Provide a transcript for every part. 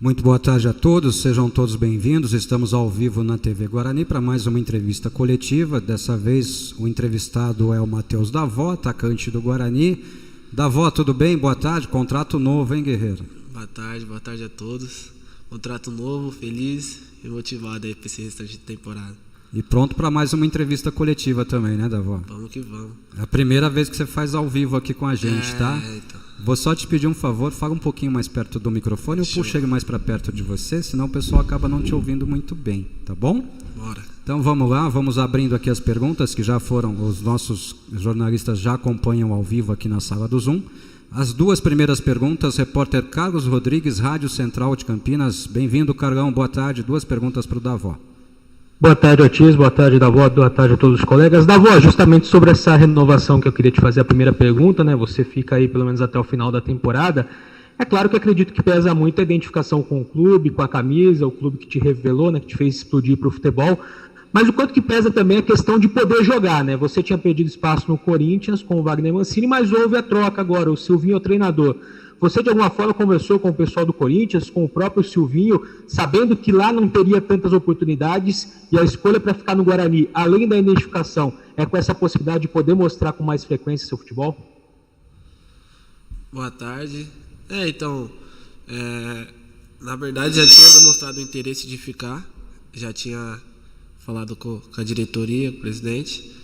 Muito boa tarde a todos, sejam todos bem-vindos. Estamos ao vivo na TV Guarani para mais uma entrevista coletiva. Dessa vez o entrevistado é o Matheus Davó, atacante do Guarani. Davó, tudo bem? Boa tarde. Contrato novo, hein, guerreiro? Boa tarde a todos. Contrato novo, feliz e motivado aí para esse restante de temporada. E pronto para mais uma entrevista coletiva também, né, Davó? Vamos que vamos. É a primeira vez que você faz ao vivo aqui com a gente, tá? Então. Vou só te pedir um favor, fala um pouquinho mais perto do microfone, ou chegue mais para perto de você, senão o pessoal acaba não te ouvindo muito bem, tá bom? Bora. Então vamos lá, vamos abrindo aqui as perguntas que já foram, os nossos jornalistas já acompanham ao vivo aqui na sala do Zoom. As duas primeiras perguntas, repórter Carlos Rodrigues, Rádio Central de Campinas. Bem-vindo, Carlão, boa tarde. Duas perguntas para o Davó. Boa tarde, Ortiz. Boa tarde, Davó. Boa tarde a todos os colegas. Davó, justamente sobre essa renovação que eu queria te fazer a primeira pergunta, né? Você fica aí pelo menos até o final da temporada. É claro que acredito que pesa muito a identificação com o clube, com a camisa, o clube que te revelou, né? Que te fez explodir para o futebol. Mas o quanto que pesa também a questão de poder jogar, né? Você tinha perdido espaço no Corinthians com o Wagner Mancini, mas houve a troca agora, o Silvinho é o treinador. Você, de alguma forma, conversou com o pessoal do Corinthians, com o próprio Silvinho, sabendo que lá não teria tantas oportunidades e a escolha para ficar no Guarani, além da identificação, é com essa possibilidade de poder mostrar com mais frequência seu futebol? Boa tarde. Na verdade já tinha demonstrado o interesse de ficar, já tinha falado com a diretoria, com o presidente,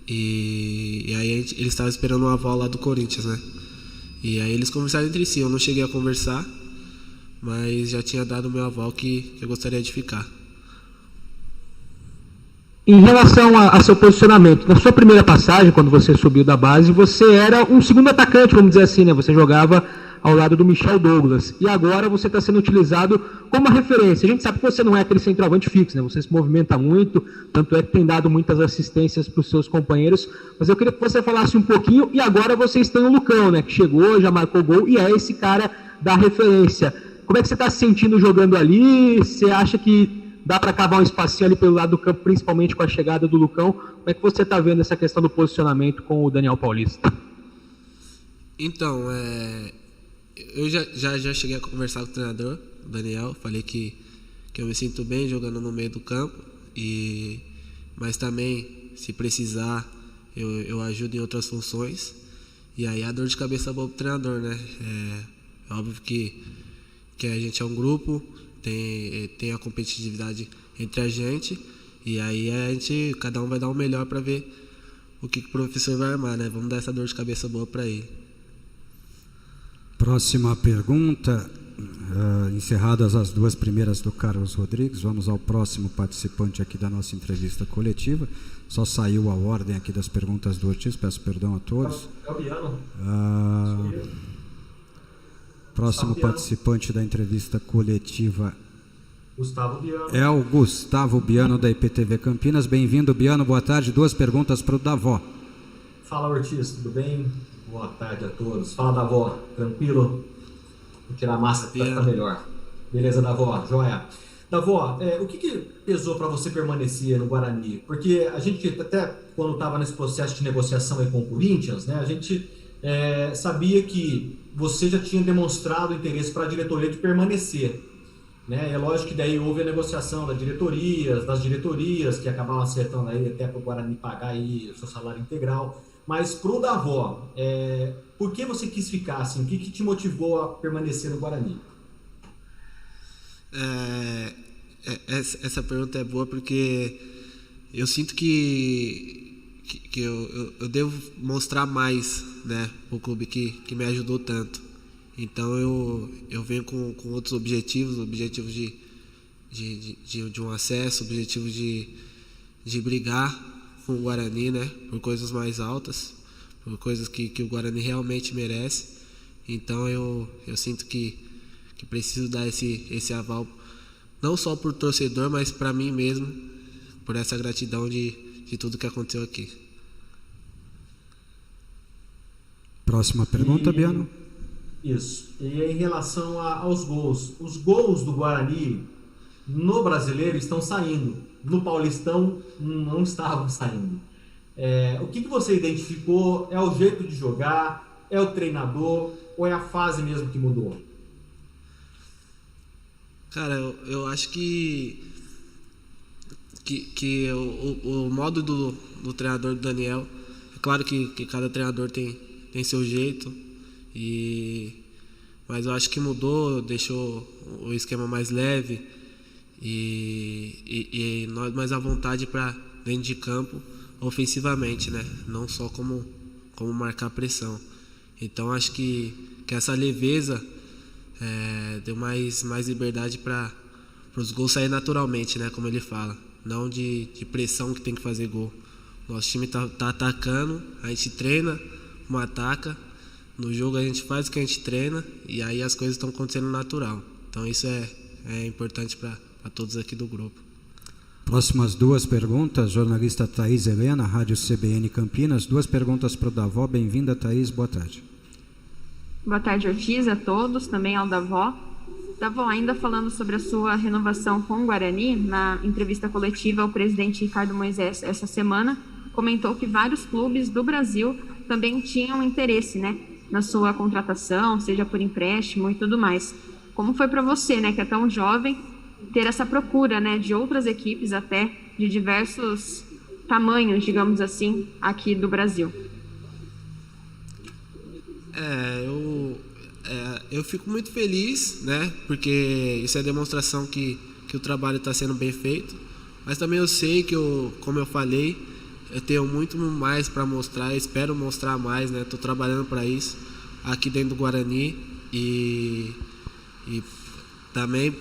e aí eles estavam esperando um aval lá do Corinthians, né? E aí eles conversaram entre si, eu não cheguei a conversar, mas já tinha dado o meu aval que eu gostaria de ficar. Em relação a seu posicionamento, na sua primeira passagem, quando você subiu da base, você era um segundo atacante, vamos dizer assim, né? Você jogava ao lado do Michel Douglas, e agora você está sendo utilizado como uma referência. A gente sabe que você não é aquele centroavante fixo, né? Você se movimenta muito, tanto é que tem dado muitas assistências para os seus companheiros, mas eu queria que você falasse um pouquinho, e agora vocês têm o Lucão, né? Que chegou, já marcou gol, e é esse cara da referência. Como é que você está se sentindo jogando ali? Você acha que dá para cavar um espacinho ali pelo lado do campo, principalmente com a chegada do Lucão? Como é que você está vendo essa questão do posicionamento com o Daniel Paulista? Então, eu já cheguei a conversar com o treinador, o Daniel, falei que eu me sinto bem jogando no meio do campo, mas também, se precisar, eu ajudo em outras funções, e aí a dor de cabeça boa pro treinador, né? É óbvio que a gente é um grupo, tem a competitividade entre a gente, e aí cada um vai dar o melhor para ver o que o professor vai armar, né? Vamos dar essa dor de cabeça boa para ele. Próxima pergunta, encerradas as duas primeiras do Carlos Rodrigues, vamos ao próximo participante aqui da nossa entrevista coletiva. Só saiu a ordem aqui das perguntas do Ortiz, peço perdão a todos. É o Biano. Próximo participante da entrevista coletiva Gustavo Biano. é o Gustavo Biano da IPTV Campinas. Bem-vindo, Biano, boa tarde. Duas perguntas para o Davó. Fala, Ortiz, tudo bem? Boa tarde a todos. Fala, Davó, tranquilo? Vou tirar a massa para ficar melhor. Beleza, Davó? Joia. Davó, o que pesou para você permanecer no Guarani? Porque a gente, até quando estava nesse processo de negociação aí com o Corinthians, né, a gente sabia que você já tinha demonstrado interesse para a diretoria de permanecer. Né? É lógico que daí houve a negociação das diretorias que acabaram acertando aí até para o Guarani pagar aí o seu salário integral. Mas para o Davó, por que você quis ficar assim? O que te motivou a permanecer no Guarani? Essa pergunta é boa porque eu sinto que eu devo mostrar mais, né, o clube que me ajudou tanto. Então eu venho com outros objetivos de um acesso, objetivos de brigar com o Guarani, né, por coisas mais altas, por coisas que o Guarani realmente merece. Então eu sinto que preciso dar esse aval, não só por torcedor, mas para mim mesmo, por essa gratidão de tudo que aconteceu aqui. Próxima pergunta, Biano. Isso. E em relação aos gols, os gols do Guarani no Brasileiro estão saindo, no Paulistão não estavam saindo. O que você identificou? É o jeito de jogar? É o treinador? Ou é a fase mesmo que mudou? Cara, eu acho que o modo do treinador do Daniel, é claro que cada treinador tem seu jeito, mas eu acho que mudou, deixou o esquema mais leve e nós mais à vontade para dentro de campo ofensivamente, né? Não só como marcar pressão. Então acho que essa leveza deu mais liberdade para os gols saírem naturalmente, né? Como ele fala, não de pressão que tem que fazer gol. Nosso time tá atacando, a gente treina, um ataca, no jogo a gente faz o que a gente treina e aí as coisas estão acontecendo natural. Então isso é importante para todos aqui do grupo. Próximas 2 perguntas, jornalista Thaís Helena, Rádio CBN Campinas. 2 perguntas para o Davó. Bem-vinda, Thaís, boa tarde. Boa tarde, Ortiz, a todos, também ao Davó. Davó, ainda falando sobre a sua renovação com o Guarani, na entrevista coletiva, o presidente Ricardo Moisés, essa semana, comentou que vários clubes do Brasil também tinham interesse, né, na sua contratação, seja por empréstimo e tudo mais. Como foi para você, né, que é tão jovem, ter essa procura, né, de outras equipes até de diversos tamanhos, digamos assim, aqui do Brasil? Eu fico muito feliz, né, porque isso é demonstração que o trabalho está sendo bem feito, mas também eu sei que, como eu falei, eu tenho muito mais para mostrar, espero mostrar mais, né, estou trabalhando para isso aqui dentro do Guarani e também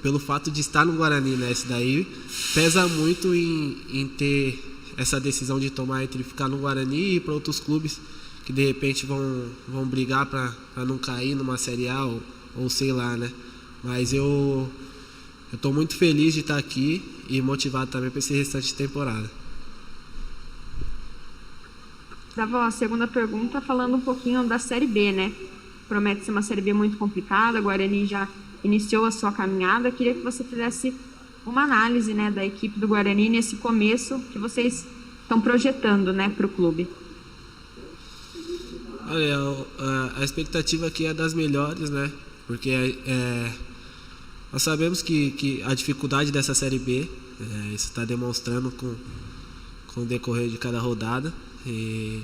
pelo fato de estar no Guarani, né? Isso daí pesa muito em ter essa decisão de tomar entre ficar no Guarani e ir para outros clubes que de repente vão brigar para não cair numa Série A ou sei lá, né? Mas eu estou muito feliz de estar aqui e motivado também para esse restante de temporada. Davó, a segunda pergunta, falando um pouquinho da Série B, né? Promete ser uma Série B muito complicada, o Guarani já iniciou a sua caminhada. Queria que você fizesse uma análise, né, da equipe do Guarani nesse começo que vocês estão projetando, né, para o clube. Olha, a expectativa aqui é das melhores, né? Porque nós sabemos que a dificuldade dessa Série B, isso está demonstrando com o decorrer de cada rodada. E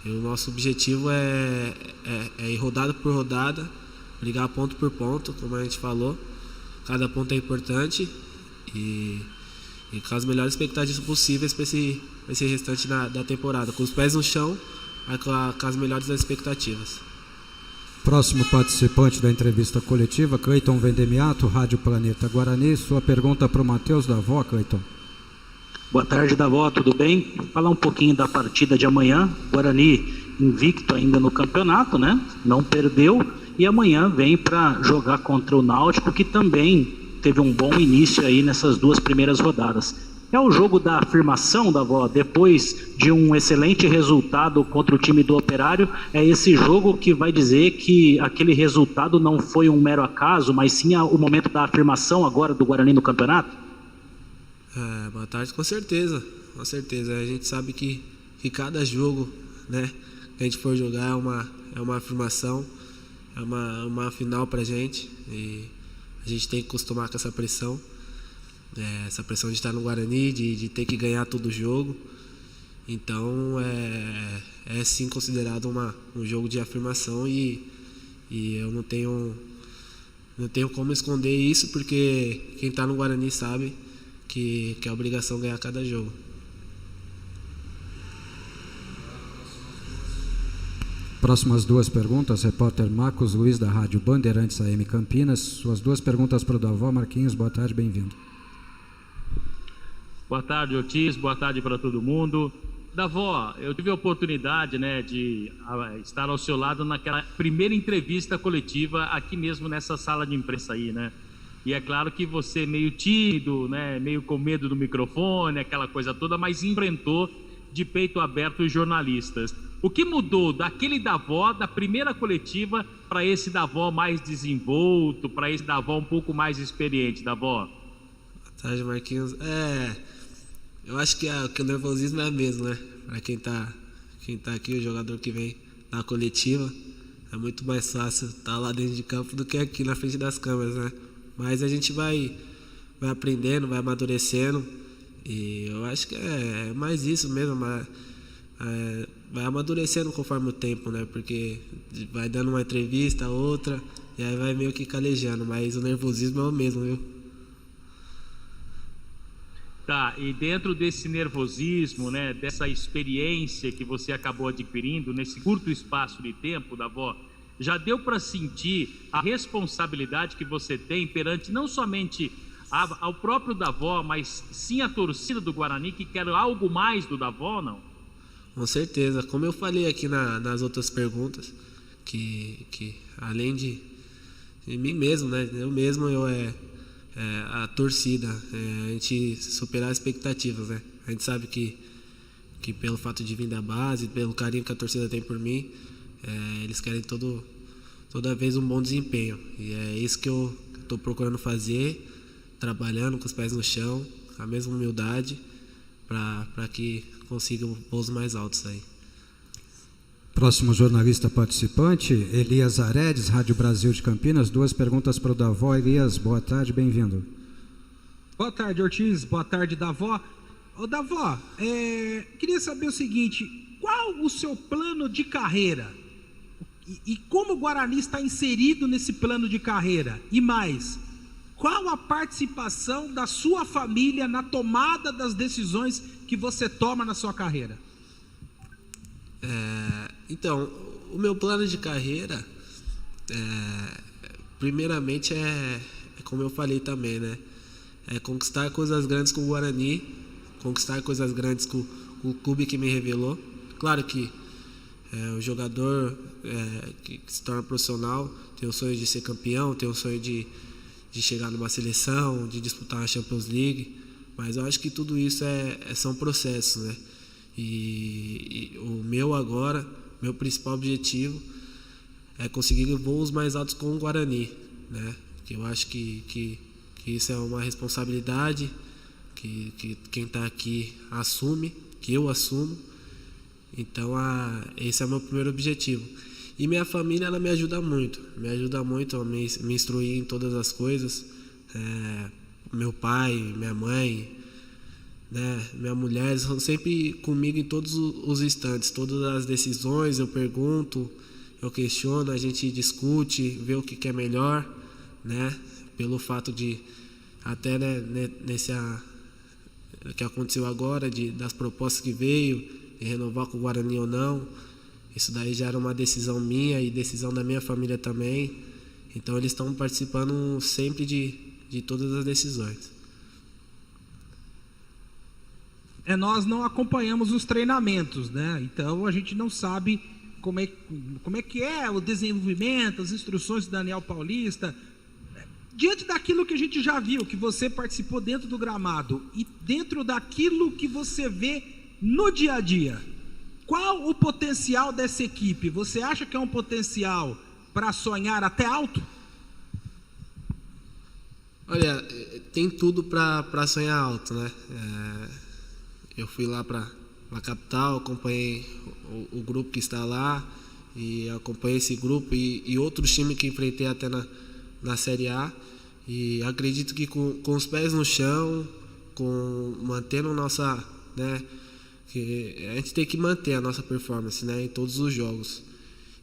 o nosso objetivo é ir rodada por rodada, brigar ponto por ponto, como a gente falou. Cada ponto é importante e com as melhores expectativas possíveis para esse restante da temporada, com os pés no chão, com as melhores das expectativas. Próximo participante da entrevista coletiva, Cleiton Vendemiato, Rádio Planeta Guarani. Sua pergunta para o Matheus Davó, Cleiton. Boa tarde, Davó, tudo bem? Vou falar um pouquinho da partida de amanhã. Guarani invicto ainda no campeonato, né? Não perdeu e amanhã vem para jogar contra o Náutico, que também teve um bom início aí nessas 2 primeiras rodadas. É o jogo da afirmação, Davó, depois de um excelente resultado contra o time do Operário. É esse jogo que vai dizer que aquele resultado não foi um mero acaso, mas sim o momento da afirmação agora do Guarani no campeonato? Boa tarde, com certeza. A gente sabe que cada jogo, né, que a gente for jogar é uma afirmação, é uma final pra gente e a gente tem que acostumar com essa pressão. Essa pressão de estar no Guarani, de ter que ganhar todo jogo. Então é sim considerado um jogo de afirmação e eu não tenho como esconder isso, porque quem está no Guarani sabe que é a obrigação ganhar cada jogo. Próximas 2 perguntas, repórter Marcos Luiz da Rádio Bandeirantes AM Campinas. Suas 2 perguntas para o Davó. Marquinhos, boa tarde, bem-vindo. Boa tarde, Ortiz, boa tarde para todo mundo. Davó, eu tive a oportunidade, né, de estar ao seu lado naquela primeira entrevista coletiva aqui mesmo nessa sala de imprensa aí, né? E é claro que você meio tímido, né, meio com medo do microfone, aquela coisa toda, mas enfrentou de peito aberto os jornalistas. O que mudou daquele Davó, da primeira coletiva, para esse Davó mais desenvolto, para esse Davó um pouco mais experiente, Davó? Boa tarde, Marquinhos. Eu acho que o nervosismo é mesmo, né? Para quem tá aqui, o jogador que vem na coletiva, é muito mais fácil estar lá dentro de campo do que aqui na frente das câmeras, né? Mas a gente vai aprendendo, vai amadurecendo, e eu acho que é mais isso mesmo, vai amadurecendo conforme o tempo, né? Porque vai dando uma entrevista, outra, e aí vai meio que calejando, mas o nervosismo é o mesmo, viu? Tá, e dentro desse nervosismo, né, dessa experiência que você acabou adquirindo nesse curto espaço de tempo, Davó, já deu para sentir a responsabilidade que você tem perante não somente ao próprio Davó, mas sim a torcida do Guarani, que quer algo mais do Davó, não? Com certeza, como eu falei aqui nas outras perguntas, que além de mim mesmo, né, a torcida, a gente superar as expectativas, né? A gente sabe que pelo fato de vir da base, pelo carinho que a torcida tem por mim, eles querem toda vez um bom desempenho, e é isso que eu estou procurando fazer, trabalhando com os pés no chão, com a mesma humildade, para que consiga voos mais altos aí. Próximo jornalista participante, Elias Aredes, Rádio Brasil de Campinas. 2 perguntas para o Davó. Elias, boa tarde, bem-vindo. Boa tarde, Ortiz. Boa tarde, Davó. Ô, Davó, queria saber o seguinte: qual o seu plano de carreira? E como o Guarani está inserido nesse plano de carreira? E mais, qual a participação da sua família na tomada das decisões que você toma na sua carreira? Então, o meu plano de carreira, primeiramente como eu falei também, né? É conquistar coisas grandes com o Guarani, conquistar coisas grandes com o clube que me revelou. Claro que o jogador que se torna profissional tem o sonho de ser campeão, tem o sonho de chegar numa seleção, de disputar a Champions League, mas eu acho que tudo isso são processos, né? E o meu principal objetivo é conseguir voos mais altos com o Guarani, né? Que eu acho que isso é uma responsabilidade que quem está aqui assume, que eu assumo. Então esse é o meu primeiro objetivo. E minha família, ela me ajuda muito a me instruir em todas as coisas. Meu pai, minha mãe, né, minha mulher, eles estão sempre comigo em todos os instantes, todas as decisões. Eu pergunto, eu questiono, a gente discute, vê o que é melhor, né? Pelo fato de até, né, que aconteceu agora, das propostas que veio, de renovar com o Guarani ou não, isso daí já era uma decisão minha e decisão da minha família também. Então eles estão participando sempre de todas as decisões. Nós não acompanhamos os treinamentos, né? Então a gente não sabe como é que é o desenvolvimento, as instruções do Daniel Paulista. Diante daquilo que a gente já viu, que você participou dentro do gramado e dentro daquilo que você vê no dia a dia, qual o potencial dessa equipe? Você acha que é um potencial para sonhar até alto? Olha, tem tudo para sonhar alto, né? Eu fui lá para a capital, acompanhei o grupo que está lá, e acompanhei esse grupo e outros times que enfrentei até na Série A, e acredito que com os pés no chão, mantendo nossa, né, que a gente tem que manter a nossa performance, né, em todos os jogos.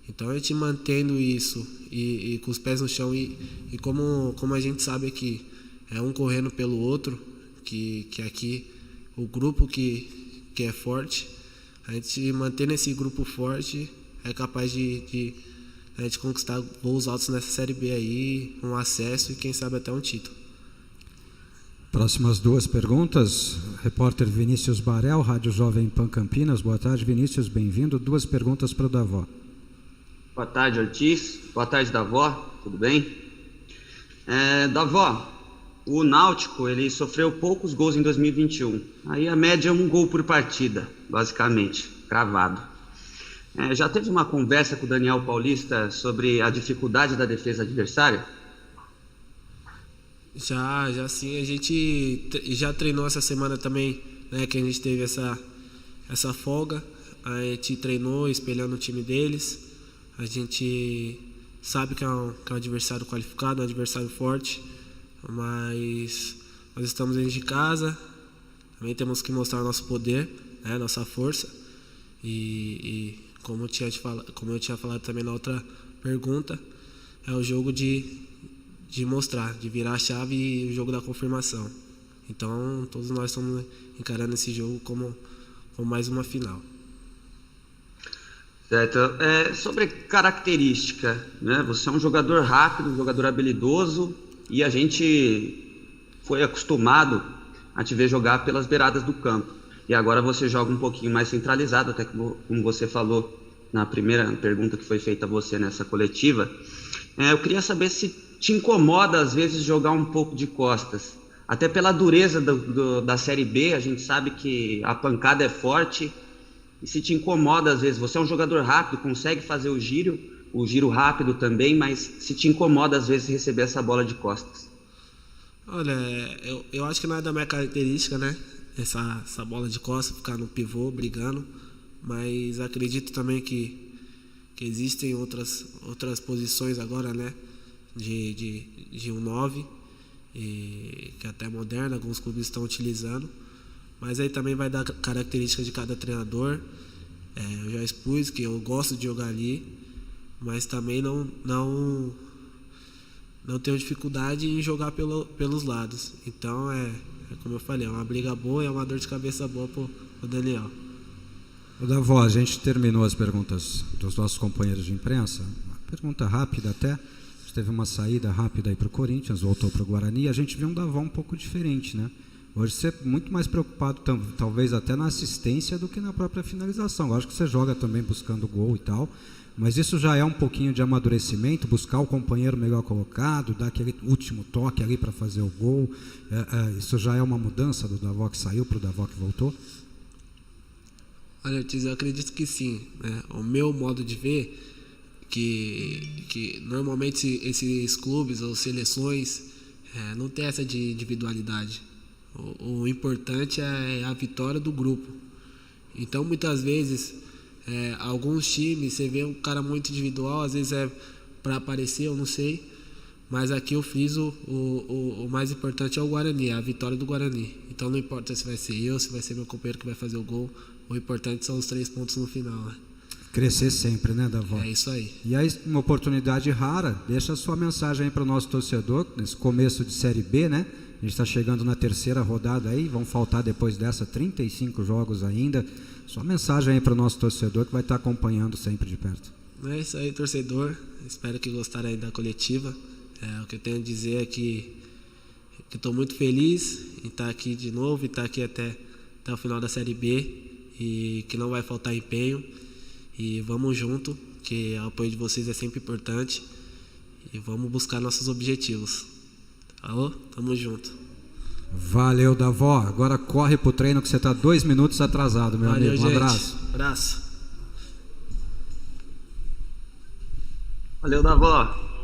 Então a gente mantendo isso e com os pés no chão, e como a gente sabe que é um correndo pelo outro, que aqui o grupo que é forte, a gente mantendo esse grupo forte é capaz de a gente conquistar voos altos nessa Série B aí, um acesso e quem sabe até um título. Próximas 2 perguntas, repórter Vinícius Barel, Rádio Jovem Pan Campinas. Boa tarde, Vinícius, bem-vindo. 2 perguntas para o Davó. Boa tarde, Ortiz. Boa tarde, Davó. Tudo bem? Davó, o Náutico, ele sofreu poucos gols em 2021. Aí a média é 1 gol por partida, basicamente, cravado. Já teve uma conversa com o Daniel Paulista sobre a dificuldade da defesa adversária? Já sim, a gente já treinou essa semana também, né, que a gente teve essa folga. A gente treinou espelhando o time deles. A gente sabe que é um adversário qualificado, um adversário forte, mas nós estamos dentro de casa, também temos que mostrar nosso poder, né, nossa força, e como eu tinha falado também na outra pergunta, é o jogo de mostrar, de virar a chave e o jogo da confirmação. Então todos nós estamos encarando esse jogo como mais uma final. Certo. Sobre característica, né? Você é um jogador rápido, um jogador habilidoso, e a gente foi acostumado a te ver jogar pelas beiradas do campo. E agora você joga um pouquinho mais centralizado, até como você falou na primeira pergunta que foi feita a você nessa coletiva. Eu queria saber se te incomoda às vezes jogar um pouco de costas. Até pela dureza da Série B, a gente sabe que a pancada é forte. E se te incomoda às vezes, você é um jogador rápido, consegue fazer o giro rápido também, mas se te incomoda às vezes receber essa bola de costas. Olha, eu acho que não é da minha característica, né? Essa bola de costas, ficar no pivô brigando, mas acredito também que existem outras posições agora, né? De um 9, que é até moderna, alguns clubes estão utilizando. Mas aí também vai dar característica de cada treinador. Eu já expus que eu gosto de jogar ali, mas também não tenho dificuldade em jogar pelos lados. Então como eu falei, é uma briga boa e é uma dor de cabeça boa pro Daniel. Davó, a gente terminou as perguntas dos nossos companheiros de imprensa. Uma pergunta rápida até. Teve uma saída rápida aí para o Corinthians, voltou para o Guarani. A gente viu um Davó um pouco diferente, né? Hoje você é muito mais preocupado, talvez até na assistência do que na própria finalização. Eu acho que você joga também buscando gol e tal, mas isso já é um pouquinho de amadurecimento, buscar o companheiro melhor colocado, dar aquele último toque ali para fazer o gol. Isso já é uma mudança do Davó que saiu para o Davó que voltou? Olha, Ortiz, eu acredito que sim, né? O meu modo de ver, que normalmente esses clubes ou seleções não tem essa de individualidade. O importante é a vitória do grupo. Então muitas vezes alguns times você vê um cara muito individual, às vezes é para aparecer, eu não sei, mas aqui eu friso o mais importante é o Guarani, é a vitória do Guarani. Então não importa se vai ser eu, se vai ser meu companheiro que vai fazer o gol, o importante são os 3 pontos no final, né? Crescer sempre, né, Davó? É isso aí. E aí, uma oportunidade rara, deixa a sua mensagem aí para o nosso torcedor, nesse começo de Série B, né? A gente está chegando na 3ª rodada aí, vão faltar depois dessa 35 jogos ainda. Sua mensagem aí para o nosso torcedor que vai estar acompanhando sempre de perto. É isso aí, torcedor. Espero que gostaram aí da coletiva. O que eu tenho a dizer é que estou muito feliz em estar aqui de novo e estar aqui até o final da Série B e que não vai faltar empenho. E vamos junto, que o apoio de vocês é sempre importante. E vamos buscar nossos objetivos. Alô? Tamo junto. Valeu, Davó. Agora corre pro treino que você tá 2 minutos atrasado, meu amigo. Um abraço. Abraço. Valeu, Davó.